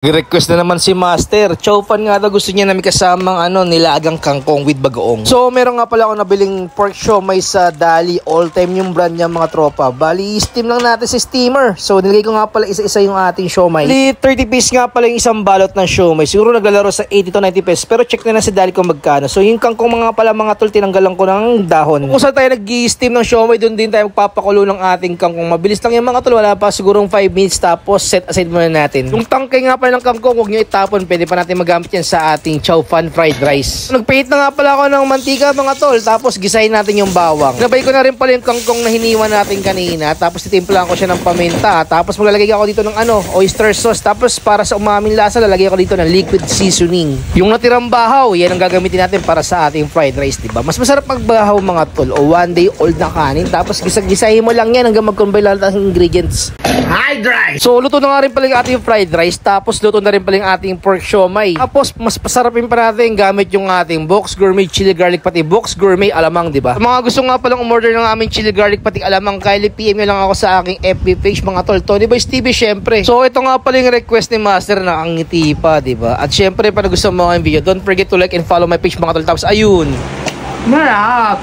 Request na naman si Master. Chow fan nga daw, gusto niya namin kasamang nilagang kangkong with bagoong. So meron nga pala ako nabiling pork siomai sa Dali. All time yung brand niya mga tropa. Bali steam lang natin sa steamer. So nilagay ko nga pala isa-isa yung ating siomai. Bali 30 piece nga pala yung isang balot ng siomai. Siguro naglalaro sa 80 to 90 pesos. Pero check na si Dali kung magkano. So yung kangkong mga pala mga tol, tinanggalan ko ng dahon. Kung saan tayo nag-steam ng siomai, doon din tayo magpapakulo ng ating kangkong. Mabilis lang yung mga tol. Wala pa sigurong 5 minutes. Tapos set aside muna natin. Yung tangkay nga pala ng kangkong, huwag nyo itapon. Pwede pa natin magamit yan sa ating chow fan fried rice. Nagpahit na nga pala ako ng mantika mga tol. Tapos gisahin natin yung bawang. Nabay ko na rin pala yung kangkong na hiniwan natin kanina. Tapos titimplahan ko siya ng paminta. Tapos maglalagay ako dito ng oyster sauce. Tapos para sa umaming lasa, lalagay ako dito ng liquid seasoning. Yung natirang bahaw, yan ang gagamitin natin para sa ating fried rice, diba? Mas masarap magbahaw mga tol, o 1 day old na kanin. Tapos gisahin mo lang yan hanggang mag-combine lahat ng ingredients. Fried rice! So luto na nga rin pala yung ating fried rice. Tapos luto na rin pala yung ating pork siomai. Tapos mas pasarapin pa natin gamit yung ating Box Gourmet Chili Garlic pati Box Gourmet Alamang, diba? Sa mga gusto nga palang umorder ng aming Chili Garlic pati Alamang, kindly PM nyo lang ako sa aking FB page mga tol, Tony Boyz TV syempre. So ito nga pala yung request ni Master na ang ngiti pa, diba? At syempre, para gusto mo ang video, don't forget to like and follow my page mga tol. Tapos ayun, marap!